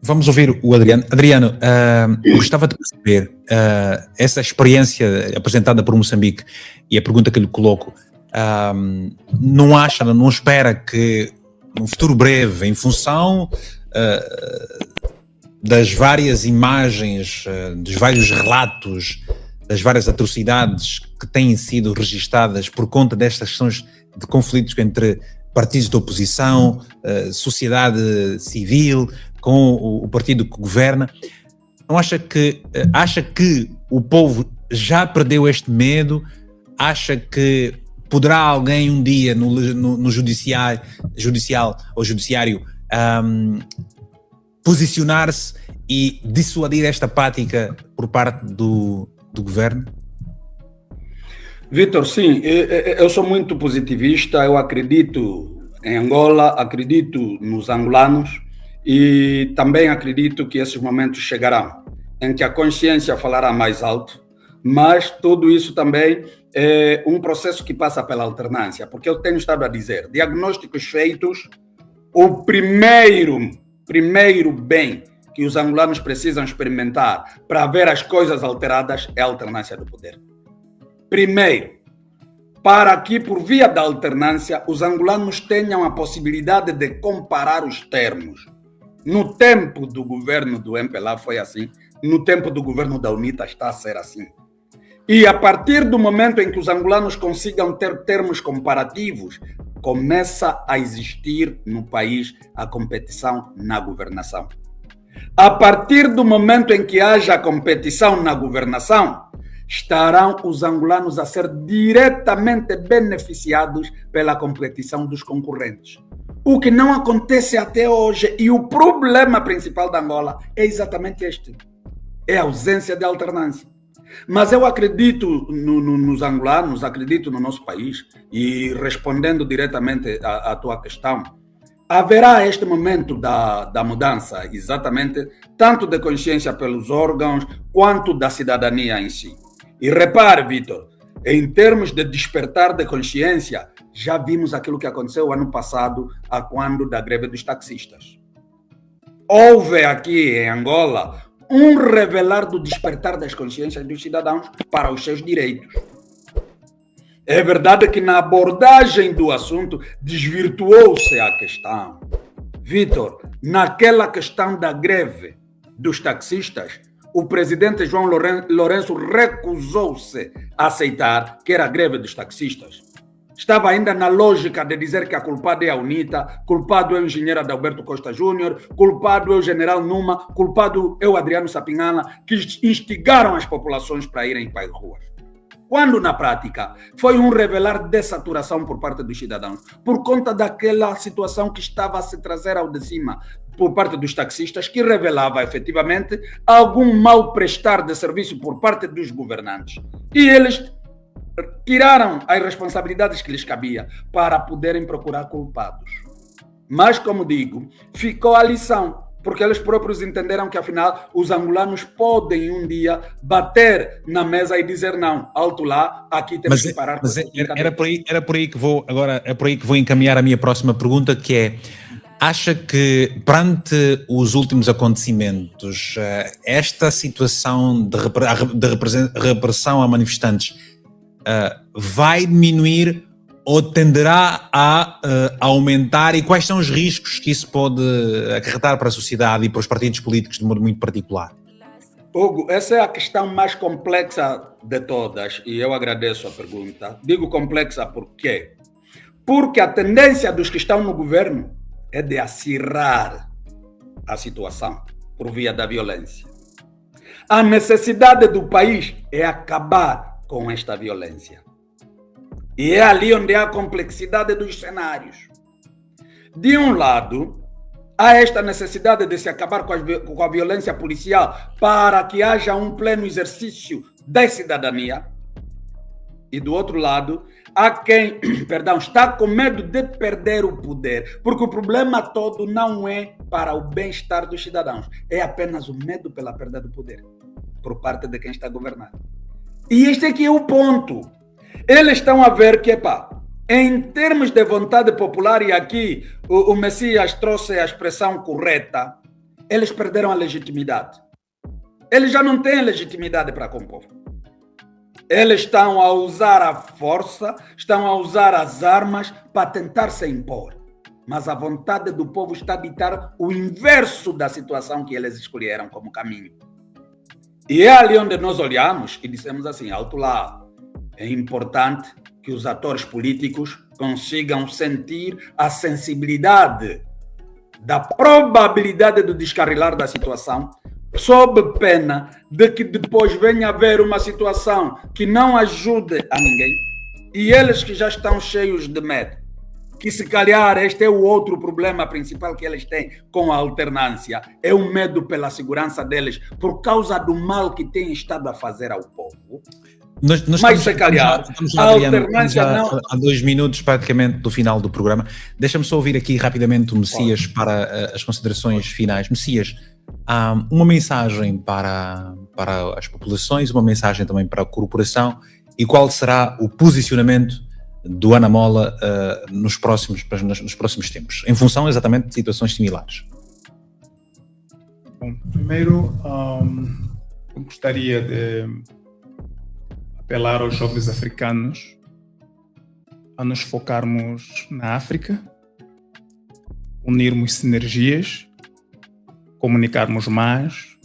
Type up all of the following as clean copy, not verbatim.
Vamos ouvir o Adriano. Adriano, gostava de perceber essa experiência apresentada por Moçambique e a pergunta que lhe coloco. Não espera que num futuro breve, em função das várias imagens, dos vários relatos, das várias atrocidades que têm sido registadas por conta destas questões de conflitos entre partidos de oposição, sociedade civil, com o partido que governa, não acha que o povo já perdeu este medo? Acha que poderá alguém um dia no judiciário posicionar-se e dissuadir esta prática por parte do governo? Vitor, sim, eu sou muito positivista, eu acredito em Angola, acredito nos angolanos e também acredito que esses momentos chegarão, em que a consciência falará mais alto, mas tudo isso também é um processo que passa pela alternância, porque eu tenho estado a dizer, diagnósticos feitos, o primeiro bem que os angolanos precisam experimentar para ver as coisas alteradas é a alternância do poder. Primeiro, para que, por via da alternância, os angolanos tenham a possibilidade de comparar os termos. No tempo do governo do MPLA foi assim, no tempo do governo da UNITA está a ser assim. E a partir do momento em que os angolanos consigam ter termos comparativos, começa a existir no país a competição na governação. A partir do momento em que haja competição na governação, estarão os angolanos a ser diretamente beneficiados pela competição dos concorrentes. O que não acontece até hoje, e o problema principal da Angola é exatamente este, é a ausência de alternância. Mas eu acredito nos angolanos, acredito no nosso país, e respondendo diretamente à tua questão, haverá este momento da mudança, exatamente, tanto de consciência pelos órgãos, quanto da cidadania em si. E repare, Vitor, em termos de despertar de consciência, já vimos aquilo que aconteceu ano passado, a quando da greve dos taxistas. Houve aqui em Angola um revelar do despertar das consciências dos cidadãos para os seus direitos. É verdade que na abordagem do assunto desvirtuou-se a questão. Vitor, naquela questão da greve dos taxistas, o presidente João Lourenço recusou-se a aceitar que era a greve dos taxistas. Estava ainda na lógica de dizer que a culpada é a UNITA, culpado é o engenheiro Adalberto Costa Júnior, culpado é o general Numa, culpado é o Adriano Sapinhala, que instigaram as populações para irem para as ruas. Quando, na prática, foi um revelar de saturação por parte dos cidadãos, por conta daquela situação que estava a se trazer ao de cima, por parte dos taxistas, que revelava efetivamente algum mal prestar de serviço por parte dos governantes. E eles tiraram as responsabilidades que lhes cabia para poderem procurar culpados. Mas, como digo, ficou a lição, porque eles próprios entenderam que, afinal, os angolanos podem um dia bater na mesa e dizer não, alto lá, aqui temos que parar. Mas era por aí que vou agora, é por aí que vou encaminhar a minha próxima pergunta, que é: acha que, perante os últimos acontecimentos, esta situação de repressão a manifestantes vai diminuir ou tenderá a aumentar, e quais são os riscos que isso pode acarretar para a sociedade e para os partidos políticos de modo muito particular? Hugo, essa é a questão mais complexa de todas, e eu agradeço a pergunta. Digo complexa por quê? Porque a tendência dos que estão no governo é de acirrar a situação por via da violência. A necessidade do país é acabar com esta violência. E é ali onde há a complexidade dos cenários. De um lado, há esta necessidade de se acabar com a violência policial para que haja um pleno exercício da cidadania. E do outro lado, há quem, está com medo de perder o poder, porque o problema todo não é para o bem-estar dos cidadãos, é apenas o medo pela perda do poder, por parte de quem está governando. E este aqui é o ponto. Eles estão a ver que, em termos de vontade popular, e aqui o Messias trouxe a expressão correta, eles perderam a legitimidade. Eles já não têm legitimidade para com o povo. Eles estão a usar a força, estão a usar as armas para tentar se impor. Mas a vontade do povo está a ditar o inverso da situação que eles escolheram como caminho. E é ali onde nós olhamos e dissemos assim, alto lá, é importante que os atores políticos consigam sentir a sensibilidade da probabilidade do descarrilar da situação, sob pena de que depois venha a haver uma situação que não ajude a ninguém. E eles que já estão cheios de medo, que se calhar este é o outro problema principal que eles têm com a alternância, é o medo pela segurança deles, por causa do mal que têm estado a fazer ao povo. Mas se calhar, a alternância não... Há 2 minutos praticamente do final do programa. Deixa-me só ouvir aqui rapidamente o Messias para as considerações finais. Messias, uma mensagem para as populações, uma mensagem também para a corporação, e qual será o posicionamento do Ana Mola nos próximos tempos, em função exatamente de situações similares? Bom, primeiro, eu gostaria de apelar aos jovens africanos a nos focarmos na África, unirmos sinergias, comunicarmos mais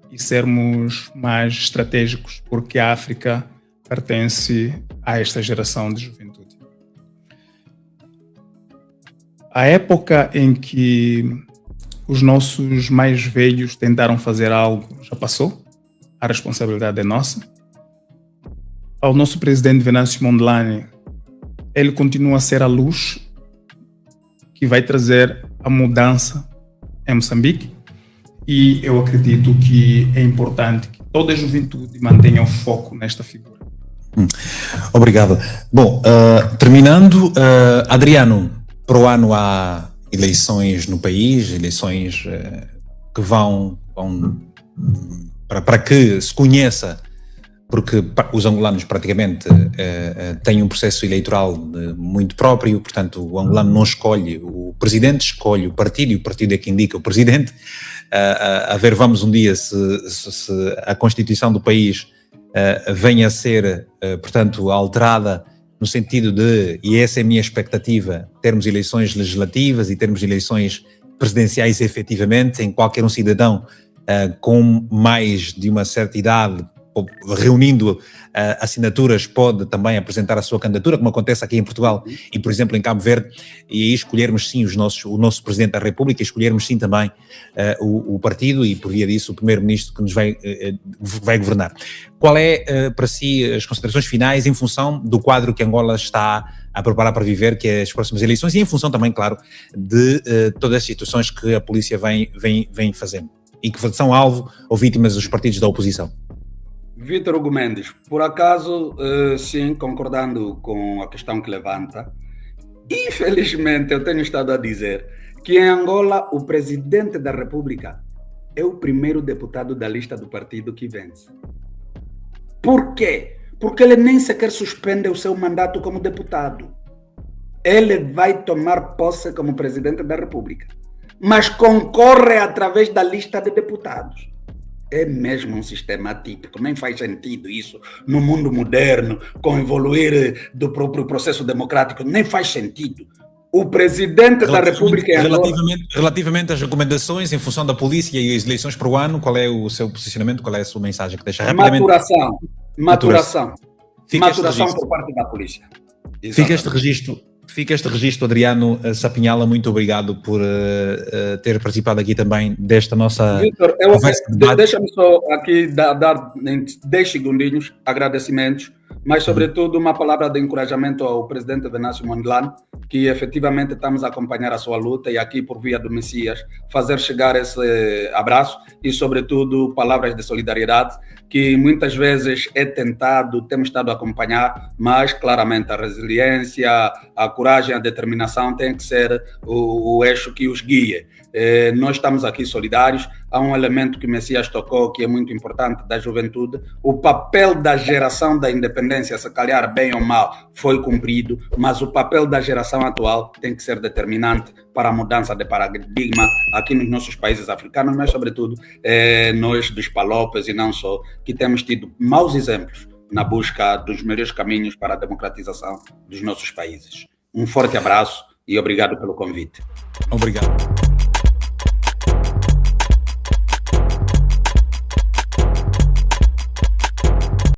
e sermos mais estratégicos, porque a África pertence a esta geração de juventude. A época em que os nossos mais velhos tentaram fazer algo já passou, a responsabilidade é nossa. Ao nosso presidente Venâncio Mondlane, ele continua a ser a luz que vai trazer a mudança em Moçambique, e eu acredito que é importante que toda a juventude mantenha o foco nesta figura. Obrigado. Bom, terminando, Adriano, para o ano há eleições no país, eleições que vão para que se conheça, porque os angolanos praticamente têm um processo eleitoral muito próprio, portanto o angolano não escolhe o presidente, escolhe o partido, e o partido é que indica o presidente. A ver, vamos um dia se a Constituição do país venha a ser, portanto, alterada no sentido de, e essa é a minha expectativa, termos eleições legislativas e termos eleições presidenciais efetivamente, em qualquer um cidadão com mais de uma certa idade, reunindo assinaturas, pode também apresentar a sua candidatura, como acontece aqui em Portugal e, por exemplo, em Cabo Verde, e aí escolhermos sim o nosso Presidente da República, escolhermos sim também o partido e, por via disso, o Primeiro-Ministro que nos vai governar. Qual é, para si, as considerações finais em função do quadro que Angola está a preparar para viver, que é as próximas eleições, e em função também, claro, de todas as situações que a polícia vem fazendo e que são alvo ou vítimas dos partidos da oposição? Vítor Hugo Mendes, por acaso, sim, concordando com a questão que levanta, infelizmente eu tenho estado a dizer que em Angola o Presidente da República é o primeiro deputado da lista do partido que vence. Por quê? Porque ele nem sequer suspende o seu mandato como deputado. Ele vai tomar posse como Presidente da República, mas concorre através da lista de deputados. É mesmo um sistema atípico, nem faz sentido isso no mundo moderno, com o evoluir do próprio processo democrático, nem faz sentido. O Presidente da República... Relativamente às recomendações em função da polícia e as eleições para o ano, qual é o seu posicionamento, qual é a sua mensagem que deixa rapidamente? Maturação por parte da polícia. Fica este registro, Adriano Sapinhala, muito obrigado por ter participado aqui também desta nossa conversa. Deixa-me só aqui dar 10 segundinhos, agradecimentos, mas sobretudo uma palavra de encorajamento ao presidente Venâncio Mondlane, que efetivamente estamos a acompanhar a sua luta e aqui por via do Messias fazer chegar esse abraço e sobretudo palavras de solidariedade que muitas vezes temos estado a acompanhar, mas claramente a resiliência, a coragem, a determinação tem que ser o eixo que os guia. Nós estamos aqui solidários, há um elemento que o Messias tocou, que é muito importante, da juventude. O papel da geração da independência, se calhar bem ou mal, foi cumprido, mas o papel da geração atual tem que ser determinante para a mudança de paradigma aqui nos nossos países africanos, mas sobretudo nós dos Palopes e não só, que temos tido maus exemplos na busca dos melhores caminhos para a democratização dos nossos países. Um forte abraço e obrigado pelo convite. Obrigado.